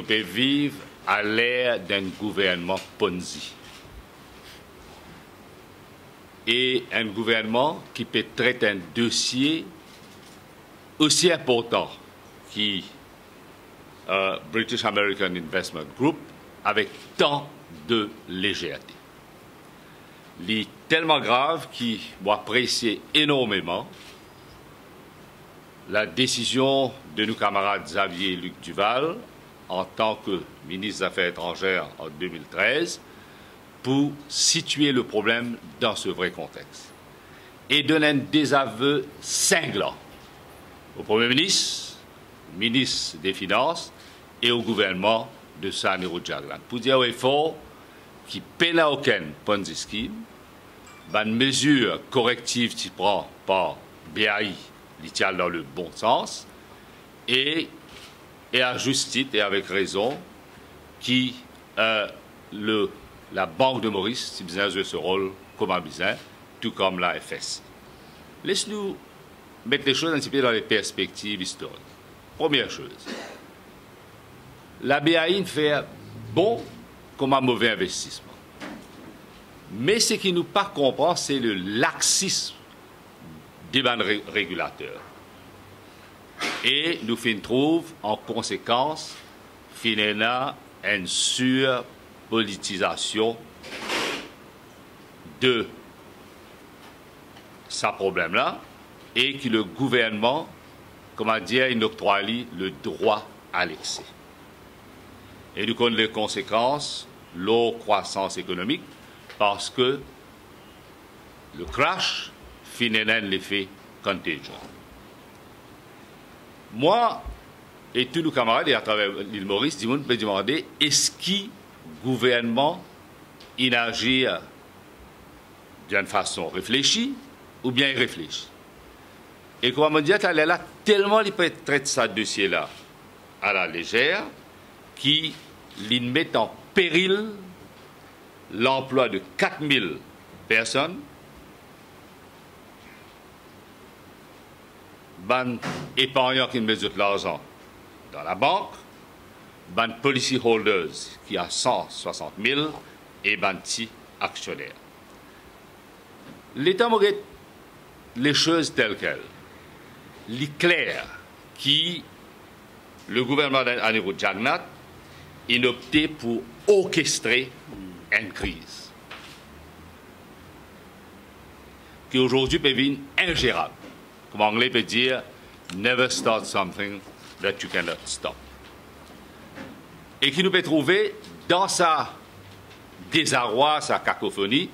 pouvons vivre à l'ère d'un gouvernement Ponzi. Et un gouvernement qui peut traiter un dossier aussi important qui British American Investment Group avec tant de légèreté. Il est tellement grave qu'il m'a apprécié énormément la décision de nos camarades Xavier et Luc Duval en tant que ministre des Affaires étrangères en 2013 pour situer le problème dans ce vrai contexte et donner un désaveu cinglant au Premier ministre, ministre des Finances et au gouvernement de Saniro Jagland pour dire au fort qu'il peine aucune Ponzi scheme, une mesure corrective qui prend par BAI, il tient dans le bon sens et à juste titre et avec raison qui la Banque de Maurice si besoin jouer ce rôle comme un besoin, tout comme la FS. Laisse-nous mettre les choses un petit peu dans les perspectives historiques. Première chose, la BAI fait bon comme un mauvais investissement. Mais ce qui nous pas comprend, c'est le laxisme des régulateurs. Et nous trouvons en conséquence finalement une surpolitisation de ce problème-là et que le gouvernement, comment dire, il octroie le droit à l'excès. Et nous connaissons les conséquences, la croissance économique, parce que le crash finalement l'effet contagion. Moi et tous nos camarades, et à travers l'île Maurice, on peut demander est-ce que le gouvernement il agit d'une façon réfléchie ou bien irréfléchie. Et comment me dire qu'elle est là tellement il peut traiter ce dossier-là à la légère qui met en péril l'emploi de 4000 personnes, ban épargnants qui mettent de l'argent dans la banque, ban policy holders qui a 160 000 et ban petits actionnaires. L'État regarde les choses telles quelles. Il est clair que le gouvernement d'Aniro Jagnat a opté pour orchestrer une crise qui aujourd'hui peut devenir ingérable. Comme l'anglais peut dire, never start something that you cannot stop. Et qui nous peut trouver dans sa désarroi, sa cacophonie,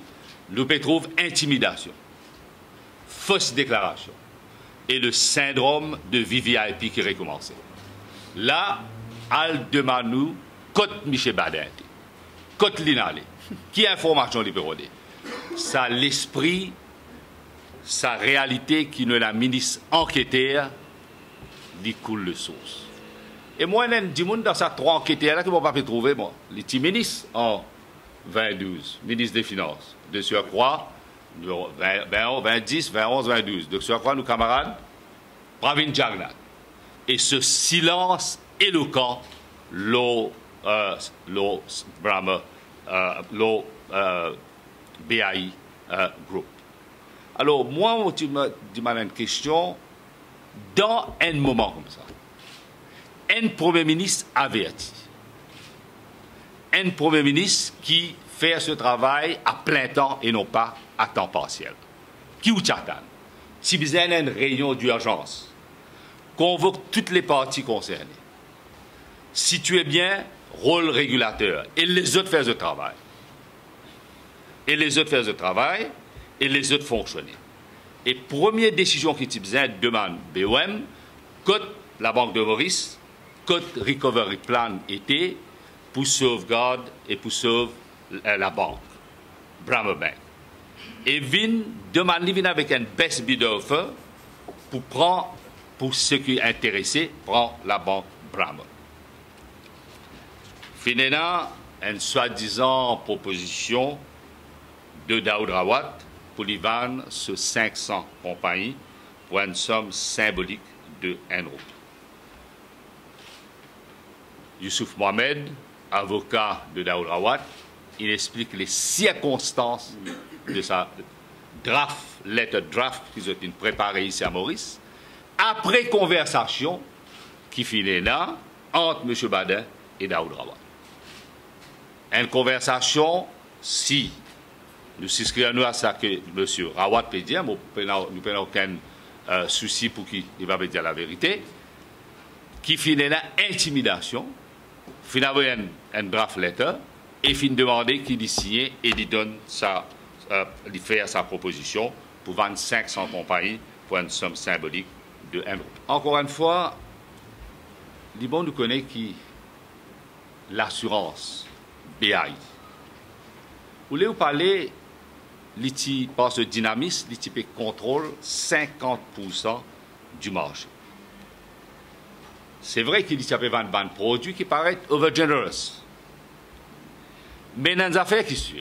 nous peut trouver intimidation, fausse déclaration et le syndrome de VVIP qui recommençait. Là, al demande nous, côte Michel Badin, côte Linale, qui information libérée. Ça l'esprit, sa réalité qui ne la ministre enquêteur, lui coule le source. Et moi, il y a des gens dans ces trois enquêteurs là qui ne vont pas trouver, moi, les petits ministres en 2012, ministre des Finances, de surcroît, 2010, 2011, 2012, de surcroît, nos camarades, Pravin Jagnat. Et ce silence éloquent, BAI Group. Alors, moi, tu me demandes une question, dans un moment comme ça, un Premier ministre averti, un Premier ministre qui fait ce travail à plein temps et non pas à temps partiel, qui ou tchatan, si vous avez une réunion d'urgence, convoque toutes les parties concernées, situez bien rôle régulateur et les autres faire le travail. Et les autres faire le travail et les autres fonctionner. Et première décision qui demande BOM, côté la Banque de Maurice, côté Recovery Plan était pour sauvegarde et pour sauver la banque, Brammer Bank. Et vin demande avec un best bid offer pour prendre, pour ceux qui sont intéressés, prend la banque Brammer. Finalement, une soi-disant proposition de Daoud Rawat pour les vendre sur 500 compagnies pour une somme symbolique de 1 euro. Youssouf Mohamed, avocat de Daoud Rawat, il explique les circonstances de sa lettre draft qu'ils ont préparée ici à Maurice, après conversation qui finit là entre M. Badin et Daoud Rawat. Une conversation, si nous souscrivons à ça que M. Rawat peut dire, nous n'avons aucun souci pour qu'il va dire la vérité, qui finit là intimidation, finalement un draft letter, et fin demander qu'il y signe et il donne il fait sa proposition pour 500 compagnies pour une somme symbolique de 1 euro. Encore une fois, Liban nous connaît qui l'assurance BAI. Vous voulez vous parler, par ce dynamisme, l'ITP contrôle 50% du marché. C'est vrai qu'il y a un produit qui paraît overgenerous. Mais dans les affaires qui sont,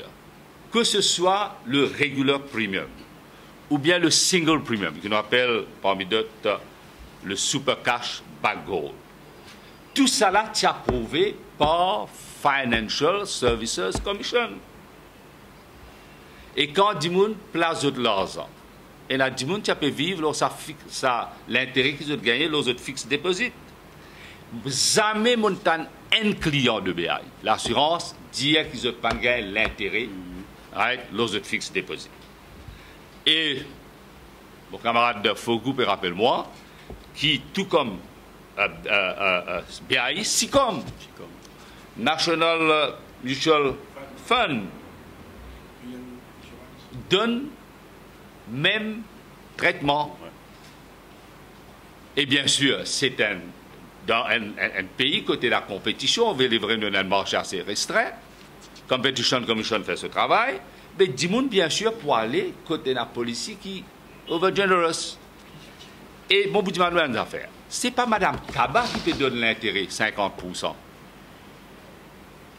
que ce soit le regular premium ou bien le single premium, qu'on appelle parmi d'autres le super cash back gold, tout ça là est approuvé par Financial Services Commission. Et quand Dimoun place de l'argent, et là Dimoun tu peux vivre l'intérêt qu'ils ont gagné lors de fixe déposit. Jamais montant un client de BI. L'assurance dit qu'ils n'ont pas gagné l'intérêt lors de fixe déposit. Et mon camarade de Fogou peut rappelle-moi, qui tout comme BI, SICOM, National Mutual Fund, donne même traitement. Et bien sûr, c'est dans un pays côté la compétition, on veut livrer un marché assez restreint. Competition Commission fait ce travail. Mais Dimoun, bien sûr, pour aller côté la police qui overgenerous. Et mon bout de manuel d'affaires, ce n'est pas Mme Kaba qui peut donner l'intérêt, 50%,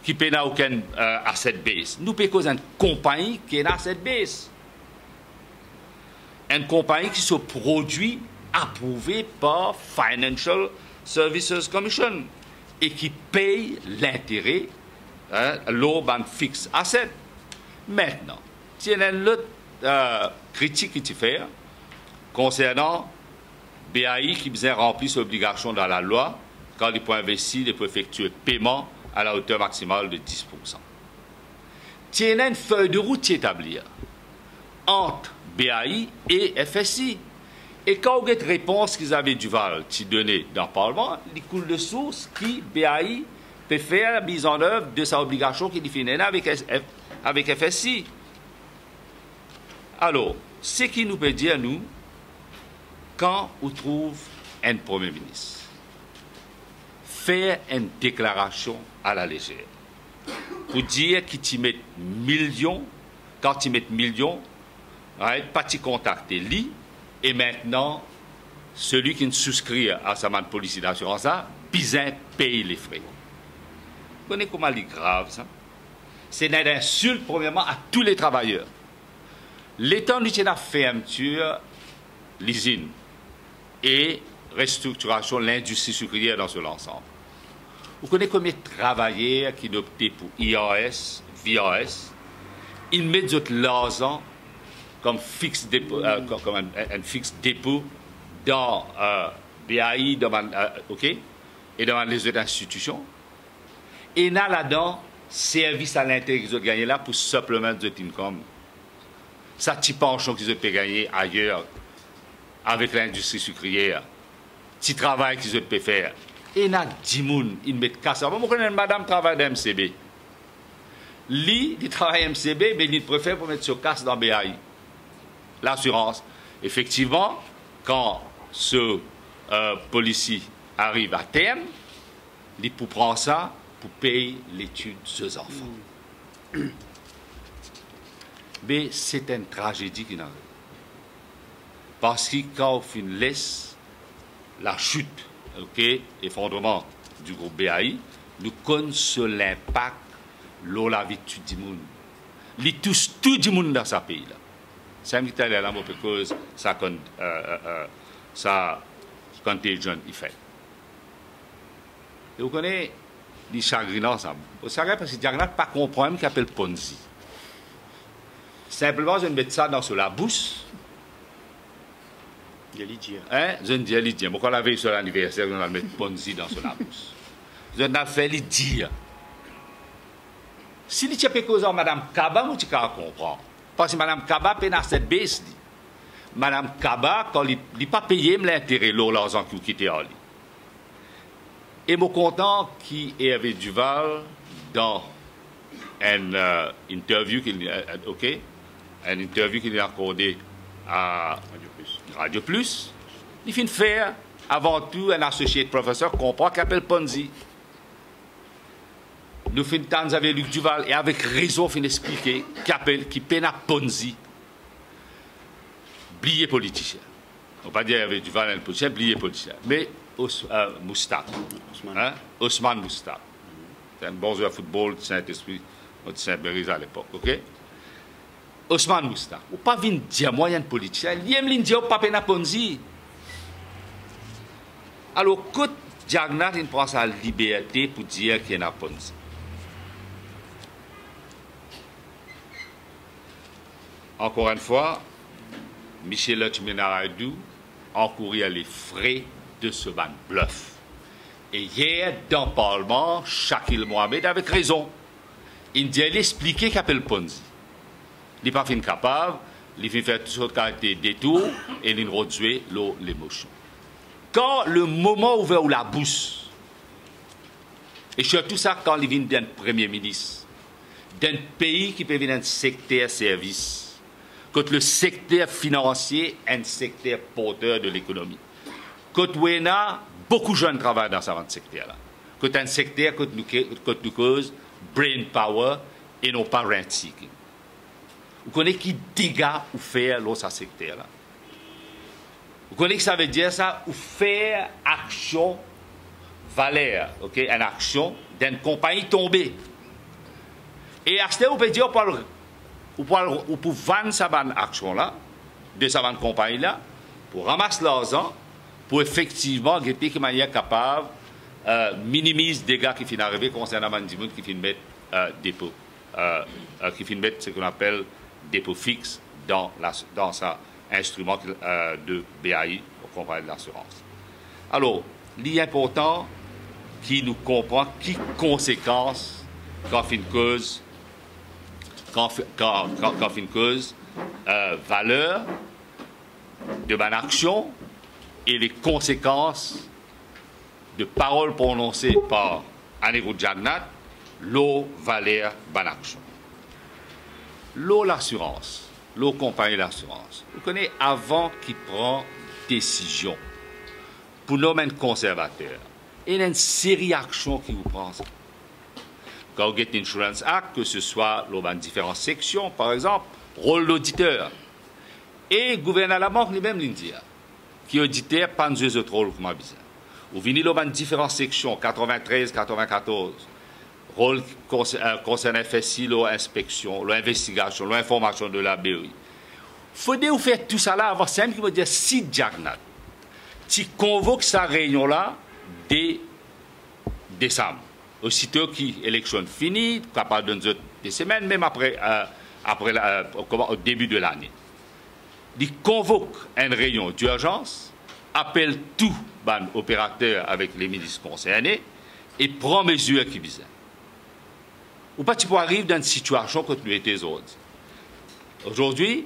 qui peut n'a aucun asset base. Nous payons une compagnie qui a un asset base. Une compagnie qui se produit approuvée par Financial Services Commission et qui paye l'intérêt l'urban fixe asset. Maintenant, il y a une autre critique qui tu fais concernant BAI qui vient remplir ses obligations dans la loi quand il peut investir, il peut effectuer paiement à la hauteur maximale de 10%. Il y a une feuille de route établie entre BAI et FSI. Et quand vous avez une réponse qu'ils avaient dû donner dans le Parlement, il coule de source qui BAI peut faire la mise en œuvre de sa obligation qu'il définit avec FSI. Alors, ce qui nous peut dire, nous, quand on trouve un Premier ministre, faire une déclaration à la légère, pour dire qu'il t'y met millions, quand tu mets millions, pas t'y contacter lui, et maintenant, celui qui ne souscrit à sa manne police d'assurance, bizin paye les frais. Vous connaissez comment c'est grave, ça? C'est une insulte, premièrement, à tous les travailleurs. L'État nous tient à fermeture l'usine et restructuration de l'industrie sucrière dans son ensemble. Vous connaissez combien de travailleurs qui ont opté pour IAS, VAS, ils mettent de l'argent comme fixe dépôt, comme un fixe dépôt dans BAI, et dans les autres institutions. Et là-dedans, service à l'intérêt qu'ils ont gagné là pour supplément de income. Ça, petit penchant qu'ils ont pu gagner ailleurs avec l'industrie sucrière. Petit travail qu'ils ont pu faire. Et là, 10 moun, ils mettent casse. Moi, je connais une madame travaille dans MCB. Lui, il travaille MCB, mais il préfère pour mettre sur casse dans BAI. L'assurance. Effectivement, quand ce policier arrive à terme, il pour prendre ça pour payer l'étude de ses enfants. Mais c'est une tragédie qui n'arrive. Parce que quand on laisse la chute, effondrement du groupe BAI, nous connaissons l'impact de la vie de tout le monde. Il touche tout le monde dans ce pays-là. C'est un petit là parce que ça contagion il fait. Et vous connaissez les chagrinants ensemble. Au chagrin parce que Jagannath n'a pas compris qu'il appelle Ponzi. Simplement, je vais mettre ça dans sur la bouche. Hein? Je ne dis pas dire. Pourquoi la veille sur l'anniversaire, on va mettre Ponzi dans sur la bouche. Je n'ai fait lui dire. Si tu as cause en Mme Kaba, tu vas comprendre. Parce que Mme Kaba paye dans cette baisse. Mme Kaba, quand il n'a pas payé l'intérêt, l'argent qui quittait en lui. Et mon content qui est avec Duval dans une interview qu'il a accordé à Radio Plus, il finit faire avant tout un associé de professeur comprend qu'il appelle Ponzi. Nous finissons avec Luc Duval et avec raison fin expliquer qu'il peine à Ponzi. Blier politicien. On ne va pas dire avec Duval un politicien, blier politicien. Mais Moustaphe. Ousmane Moustaphe. C'est un bon joueur de football de Saint-Esprit, de Saint-Béryl à l'époque. OK? Ousmane Moustaphe. Ou pas venir dire moyen politicien. Il aime dire pas peine à Ponzi. Alors, quand Jagannath il prend sa liberté pour dire qu'il y a Ponzi. Encore une fois, Michel Lutchmenaradou encourir les frais de ce ban bluff. Et hier, dans le Parlement, Shakil Mohamed, avec raison, il dit expliquer qu'il appelle Ponzi. Il n'est pas fin capable, il fait faire toutes sortes de détours et il réduit l'émotion. Quand le moment ouvert la bouche, et surtout ça quand il vient d'un premier ministre, d'un pays qui peut venir d'un secteur service, quand le secteur financier est un secteur porteur de l'économie. Quand on a beaucoup de jeunes travaillent dans ce secteur-là. Quand un secteur que nous cause brain power et non pas rent seeking. Vous connaissez qui dégâts ou faire dans ce secteur-là. Vous connaissez que ça veut dire ça, ou faire action valeur, ok, une action d'une compagnie tombée. Et à ce moment, on peut dire ou pour vendre cette action-là, de cette compagnie-là, pour ramasser l'argent, pour effectivement être de manière capable de minimiser les dégâts qui finissent arriver concernant les gens qui finissent mettre dépôt, qui finissent mettre ce qu'on appelle dépôt fixe dans sa instrument de BAI, pour compagnie d'assurance. Alors, l'important qui nous comprend qui conséquences quand une cause valeur de ma action et les conséquences de paroles prononcées par Anirudh Jagannath, l'eau valeur de ma action. L'eau l'assurance, l'eau compagnie d'assurance. Vous connaissez avant qu'il prend décision pour nommer un conservateur, il y a une série d'actions qui vous prend. Quand vous avez Insurance Act, que ce soit dans différentes sections, par exemple, rôle d'auditeur. Et le gouverneur de la banque lui-même l'India, qui est auditeur, pas deux autres rôles comme bizarre. Vous venez dans différentes sections, 93, 94, rôle concernant FSI, l'inspection, l'investigation, l'information de la BOI. Il faut vous faire tout ça là avant simple qui veut dire si Jagannath, tu convoques sa réunion-là dès décembre. Aussitôt que l'élection finie, capable de des semaines, même après au début de l'année. Il convoque une réunion d'urgence, appelle tous les opérateurs avec les ministres concernés et prend mesures qui visent. Ou pas tu peux arriver dans une situation que nous étions autres. Aujourd'hui,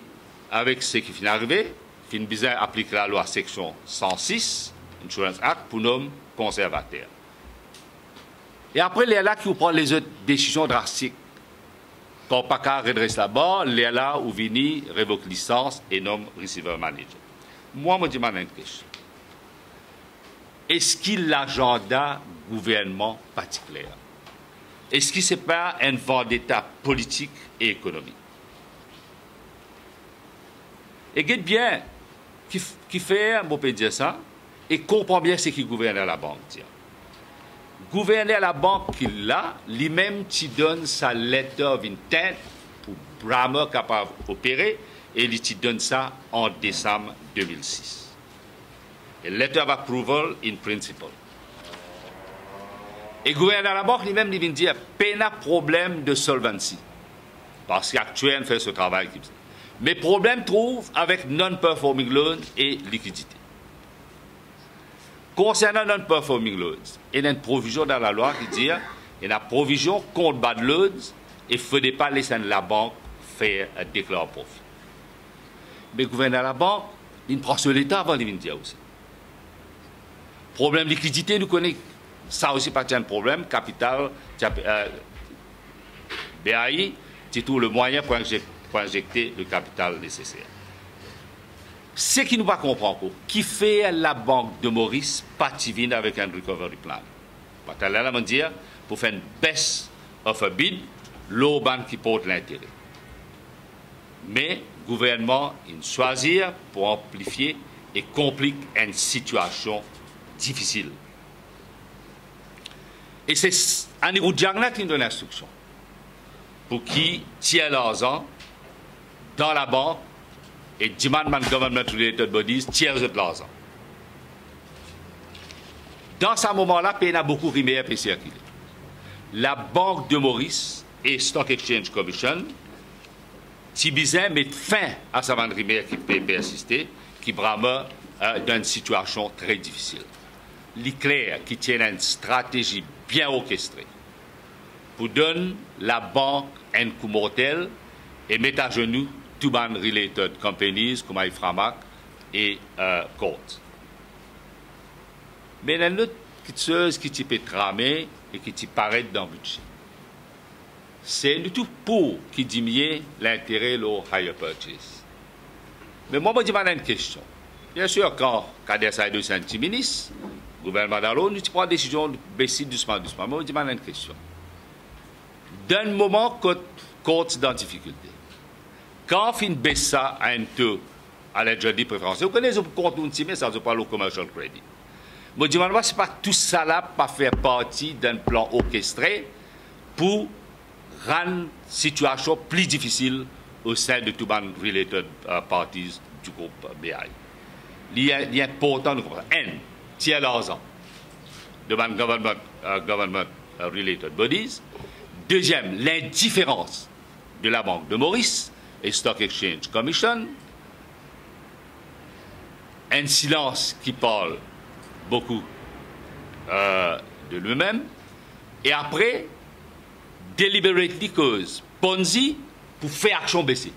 avec ce qui vient d'arriver, il vient appliquer la loi section 106, Insurance Act, pour nos conservateurs. Et après, il y a là qui prend les autres décisions drastiques. Quand pas qu'à redresser là-bas, il y a là où vini révoque licence et nomme receiver manager. Moi, je me demande une question. Est-ce qu'il a l'agenda gouvernement particulier? Est-ce que ce n'est pas un vendetta politique et économique? Et regarde bien, qui fait, on peut dire ça, et comprend bien ce qui gouverne à la banque. Gouverner à la banque qu'il a, lui-même qui donne sa letter of intent pour Brammer capable d'opérer, et il te donne ça en décembre 2006. A letter of approval in principle. Et le gouverneur de la banque lui-même vient dire qu'il y a un problème de solvency. Parce qu'actuellement, fait ce travail. Mais problème trouve avec non-performing loans et liquidité. Concernant non-performing loans, il y a une provision dans la loi qui dit il y a une provision contre bad loans et il ne faudrait pas laisser la banque faire un déclaration de profit. Mais le gouverneur de la banque, il prend sur l'État avant de venir dire aussi. Problème de liquidité, nous connaissons. Ça aussi, pas un problème. Capital, BAI, c'est tout le moyen pour injecter le capital nécessaire. Ce qui nous va comprendre, qui fait la banque de Maurice partir avec un recovery plan. Là, on dire, pour faire une baisse of a bid, l'eau banque qui porte l'intérêt. Mais le gouvernement, il choisit pour amplifier et complique une situation difficile. Et c'est un niveau de Jagna qui donne l'instruction pour qui tient l'argent dans la banque et demand government related bodies tiers de l'argent. Dans ce moment-là, il y a beaucoup de rivières qui circulent. La Banque de Maurice et Stock Exchange Commission, si besoin mettre fin à sa vente rivière qui peut persister, qui brame dans une situation très difficile. L'ICLAIR qui tient une stratégie bien orchestrée pour donner la banque un coup mortel et mettre à genoux tout ban related companies comme Iframac et Court. Mais il y a une autre chose qui peut tramer et qui paraît dans le budget. C'est du tout pour qui diminue l'intérêt au higher purchase. Mais moi, je me demande une question. Bien sûr, quand Kader Saïdou est un ministre, le gouvernement d'Allo, nous prenons la décision de baisser doucement. Mais je me demande une question. D'un moment, Court est dans difficulté. Quand on baisse ça à un taux à l'aide de préférentiel, vous connaissez pour compte nous mais ça ne parle au commercial credit. Je me demande si pas tout ça là pas faire partie d'un plan orchestré pour rendre la situation plus difficile au sein de tout les related parties du groupe BI. Il est important de comprendre. Tiers l'argent de government related bodies. Deuxième, l'indifférence de la Banque de Maurice et Stock Exchange Commission. Un silence qui parle beaucoup de lui-même. Et après, deliberately cause Ponzi pour faire action baisser.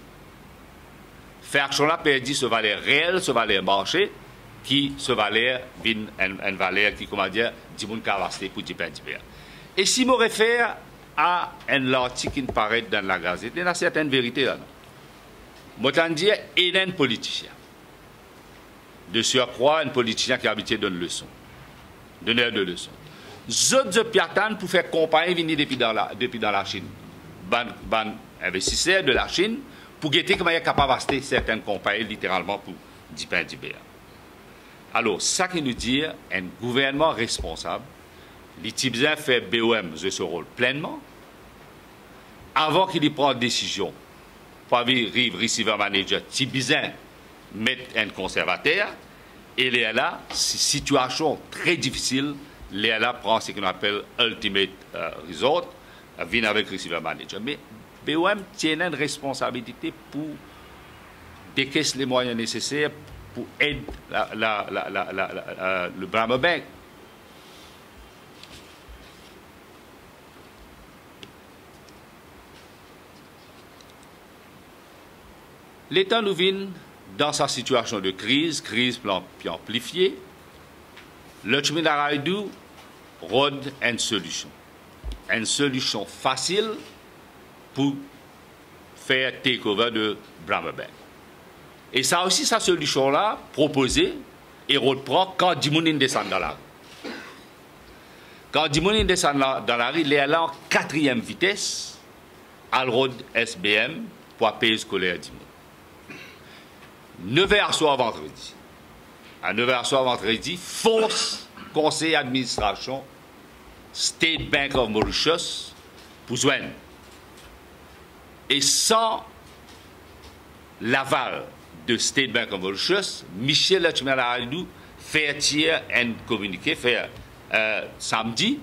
Faire action là perdit ce valeur réel, ce valeur marché, qui ce valeur une valeur qui, comment dire, dit moun cavasté pour 10 pence. Et si je me réfère à un article qui paraît dans la Gazette, il y a certaines vérités là. Je t'en dire, il y a un politicien. De surcroît, un politicien qui a habitué de donner leçon. Donneur de leçons. Zot piatan pour faire compagnie venir depuis dans la Chine. Ban investisseurs de la Chine pour guetter comment il est capable d'acheter certaines compagnies littéralement pour 10 pains d'Ibéa. Alors, ça qui nous dit, un gouvernement responsable, les types fait BOM de ce rôle pleinement, avant qu'il prenne décision, pour arriver receiver manager, Tibizin mettre un conservateur, et là, c'est une situation très difficile, là prend ce qu'on appelle ultimate resort, vient avec receiver manager. Mais BOM tient une responsabilité pour décaisser les moyens nécessaires pour aider le Brahma Bank. L'État nous vient dans sa situation de crise puis amplifiée. Le Tchouminaraïdou rôde une solution facile pour faire takeover de Brahma Bank. Et ça aussi, sa solution-là, proposée, et reprend quand Dimounine descend dans la rue. Quand Dimounine descend dans la rue, il est là en 4e vitesse, à l'road SBM, pour payer scolaire Dimoun. 9h soir vendredi. À 9h soir vendredi, force conseil d'administration State Bank of Mauritius pour joindre. Et sans l'aval de State Bank of Mauritius, Michel Lachimalaïdou fait tirer un communiqué, fait samedi,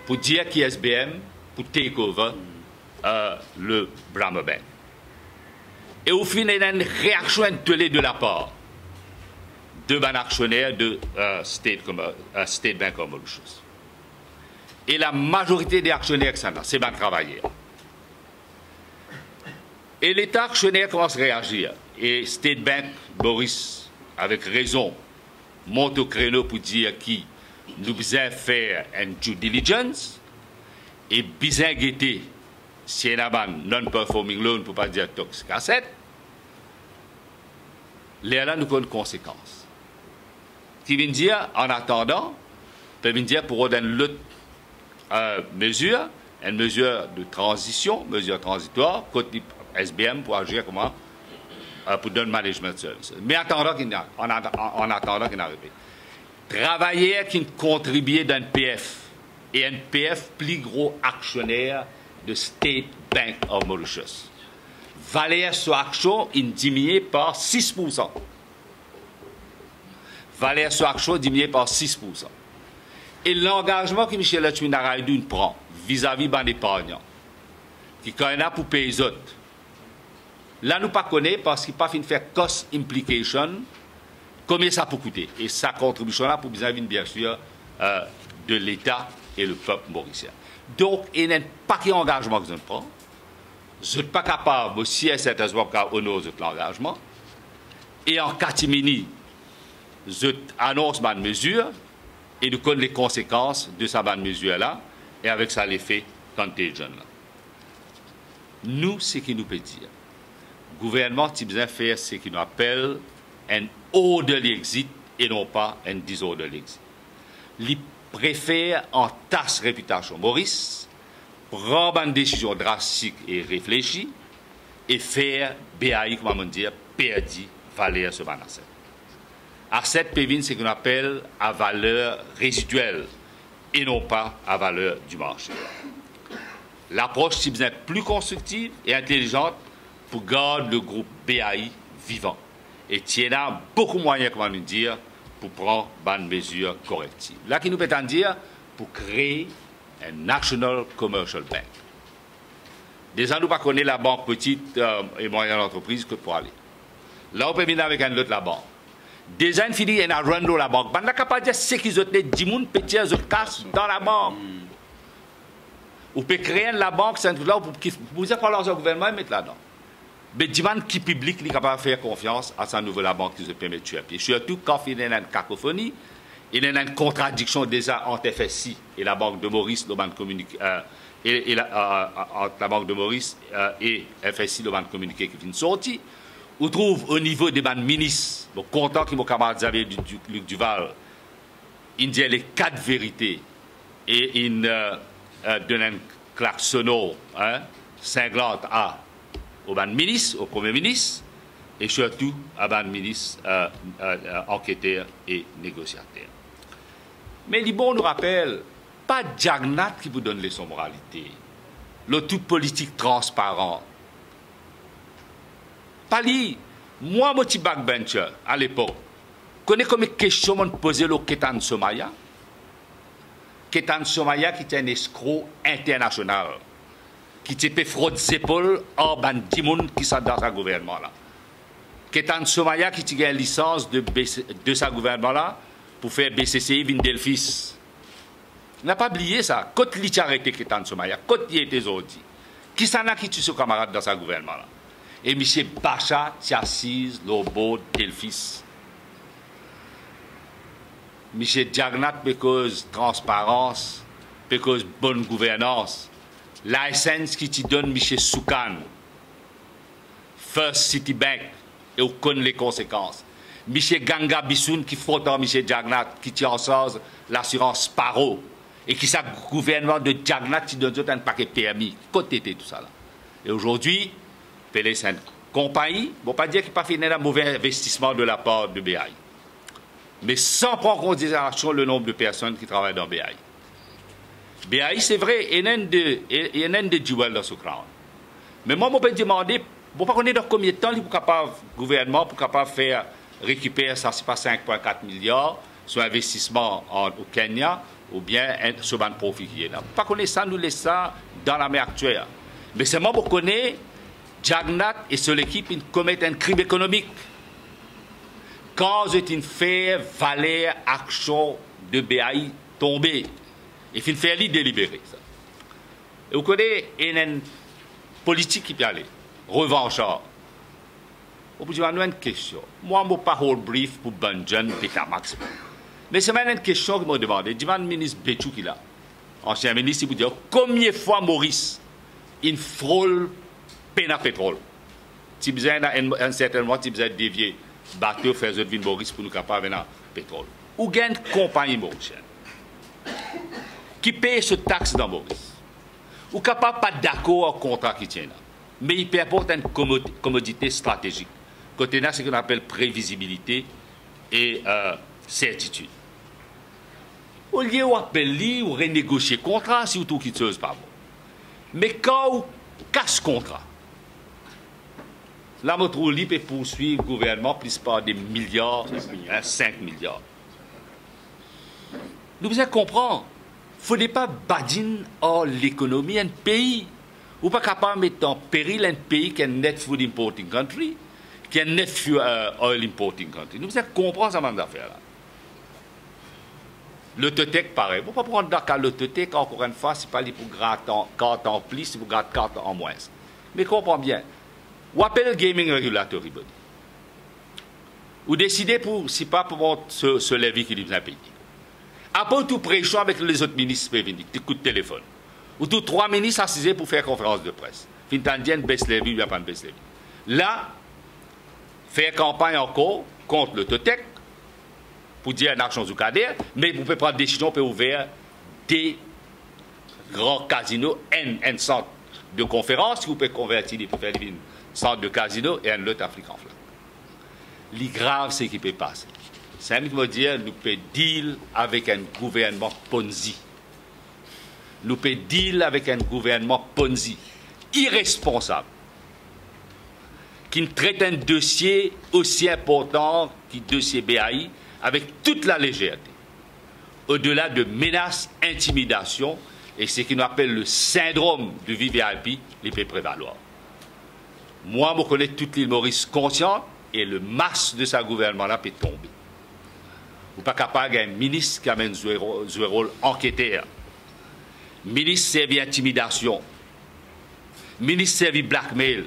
pour dire qui est SBM pour take over le Brahma Bank. Et au final, il y a une réaction de la part de ban actionnaire de State Bank of Mauritius. Et la majorité des actionnaires, c'est ban travailleurs. Et l'État actionnaire commence à réagir. Et State Bank, Maurice, avec raison, monte au créneau pour dire qui nous besoin faire une due diligence et besoin guetter si il y a un non-performing loan, pour ne pas dire toxic asset. Là, nous avons une conséquence. Qui vient dire, en attendant, peut dire pour une autre mesure, une mesure de transition, mesure transitoire, côté SBM pour agir comment pour donner management service. Mais en attendant qu'il n'arrive. Travailleurs qui contribuent d'un PF et un PF plus gros actionnaire de State Bank of Mauritius. Valeur sur action diminuée par 6%. Valeur sur action diminuée par 6%. Et l'engagement que Michel Lachminaraïdoun prend vis-à-vis de l'épargnant, qui quand il a pour payer les autres, là nous ne connaissons pas parce qu'il n'a pas fait de faire cost implication, combien ça peut coûter. Et sa contribution là pour vis-à-vis bien sûr de l'État et le peuple mauricien. Donc il y a un paquet d'engagements que je prends. Je ne suis pas capable aussi à cet aspect d'honorer l'engagement. Et en catimini, je annonce ma mesure et nous connaissons les conséquences de sa mesure-là et avec ça l'effet contagion. Nous, ce qui nous peut dire, le gouvernement a besoin de faire ce qu'il nous appelle un orderly exit et non pas un disorderly exit. Il préfère en tasse réputation Maurice, prendre une décision drastique et réfléchie et faire BAI, comment dire, perdre valeur sur mon asset. Asset pévin, c'est ce qu'on appelle à valeur résiduelle et non pas à valeur du marché. L'approche est plus constructive et intelligente pour garder le groupe BAI vivant. Et il y a beaucoup de moyens, comment nous dire, pour prendre une mesure corrective. Là, qui nous peut en dire pour créer un National Commercial Bank. Déjà, nous ne connaissons pas la banque petite et moyenne entreprise que pour aller. Là, on peut venir avec un autre la banque. Déjà, il finit à rendre la banque. On n'a pas dire ce qu'ils ont dit, 10 000 petits casse dans la banque. On peut créer la banque, c'est un truc là pour vous dire quoi l'argent gouvernement et mettre là-dedans. Mais demande qui public est capable de faire confiance à sa nouvelle banque qui se permet de tuer. Surtout quand il y a une cacophonie, il y a une contradiction déjà entre FSI et la Banque de Maurice, le banque communiqué, entre la Banque de Maurice et FSI, le banque communiqué qui vient de sortir. On trouve au niveau des banques ministres, donc content que mon camarade Xavier Luc Duval, il dit les 4 vérités et il donne un claque sonore, cinglante au ban ministre, au Premier ministre, et surtout à ban ministre enquêteur et négociateur. Mais les bons nous rappellent, pas Jagnat qui vous donne les leçons moralité, le tout politique transparent. Pas lui, moi, mon petit backbencher, à l'époque, connais comme question on posait le Ketan Somaya. Ketan Somaya qui était un escroc international, qui était fraude épaules en bandimoun qui sont dans sa gouvernement là. Ketan Somaya qui tient une licence de sa gouvernement là pour faire BCCI Vindelfis. On n'a pas oublié ça. Quand il a arrêté Ketan Somaya, quand il était aujourd'hui, qui s'en a qui tue son camarade dans sa gouvernement là? Et M. Bacha Tiassiz Lobo Delphis. M. Jagnat, parce transparence, parce bonne gouvernance. License qui te donne M. Soukan, First City Bank, et on connaît les conséquences. M. Ganga Bissoun qui faut dans M. Jagnat, qui tient en charge l'assurance Paro, et qui ça gouvernement de Jagnat qui donne un paquet permis. Côté tout ça là. Et aujourd'hui, c'est une compagnie, bon pas dire qu'il n'a pas fait un mauvais investissement de la part de BAI, mais sans prendre en considération le nombre de personnes qui travaillent dans BAI. BAI, c'est vrai, il y a un de duels dans ce crown. Mais moi, je peux demander, je ne sais pas dans combien de temps le gouvernement pour capable faire récupérer ça, c'est pas 5,4 milliards sur investissement au Kenya ou bien ce ban profit qui est là. Pas connaître ça, nous laisse ça dans la mer actuelle. Mais c'est moi pour connaître Jagnat et son équipe ils commettent un crime économique. Quand ils fait valer action de BAI tomber, il faut faire délibérer ça. Et vous connaissez une politique qui peut aller, revanchard. Vous pouvez avoir une question. Moi, je ne pas hold brief pour Banjan, Pétain maximum. Mais c'est même une question que je me demande. Je demande au ministre Béchou qui là, ancien ministre, il vous dit combien de fois Maurice, il frôle peine à pétrole. Si vous avez un certain moment, si vous avez dévié, bateau, faire de ville Maurice pour nous capables de pétrole. Ou bien une compagnie mauricienne qui paye ce taxe dans Maurice. Ou capable pas d'accord au contrat qui tient là. Mais il peut apporter une commodité stratégique. Côté là, c'est ce qu'on appelle prévisibilité et certitude. Au lieu d'appeler ou renégocier le contrat, si vous tout qui chose pas bon. Mais quand on casse le contrat, là, notre livre peut poursuivre le gouvernement plus par des milliards, 5 milliards. Nous devons comprendre, il ne faudrait pas badiner l'économie d'un pays. Ou pas capable de mettre en péril un pays qui est un net food importing country, qui est un net oil importing country. Nous devons comprendre ce genre d'affaires-là. L'autotech, pareil. Il ne faut pas prendre d'accord l'autotech, encore une fois, c'est pas pour gratter 4 ans plus, c'est pour gratter 4 ans en moins. Mais comprends bien. Ou appelle le Gaming Regulatory Body. Ou décidez pour, si pas pour se lever qui livre un pays. Après tout pression avec les autres ministres prévenus, des coups de téléphone. Ou tous 3 ministres assisés pour faire conférence de presse. Fintandienne baisse les vies, il n'y a pas de baisse les vies. Là, faire campagne encore contre l'autotech pour dire un action du cadre, mais vous pouvez prendre des décisions pour ouvrir des grands casinos, un centre de conférence, vous pouvez convertir pour faire un centre de casino et un autre Afrique en flanc. Le grave, c'est qu'il peut passer. C'est un qui veut dire nous pouvons deal avec un gouvernement Ponzi. Nous pouvons deal avec un gouvernement Ponzi, irresponsable, qui traite un dossier aussi important que le dossier BAI avec toute la légèreté, au-delà de menaces, intimidations, et ce qu'on appelle le syndrome du VVIP, il peut prévaloir. Moi, je connais toute l'île Maurice consciente, et le masse de sa gouvernement-là peut tomber. Vous n'êtes pas capable d'un ministre qui amène un rôle enquêteur. Ministre servi intimidation, ministre servi blackmail,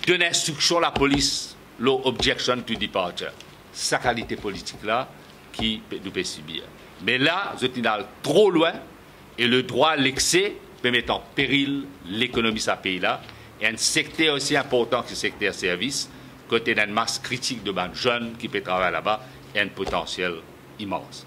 donne instruction à la police, l'objection to departure. Sa qualité politique-là qui nous peut subir. Mais là, vous êtes trop loin et le droit à l'excès peut mettre en péril l'économie de ce pays-là. Et un secteur aussi important que le secteur service, côté d'une masse critique de jeunes qui peuvent travailler là-bas, et un potentiel immense.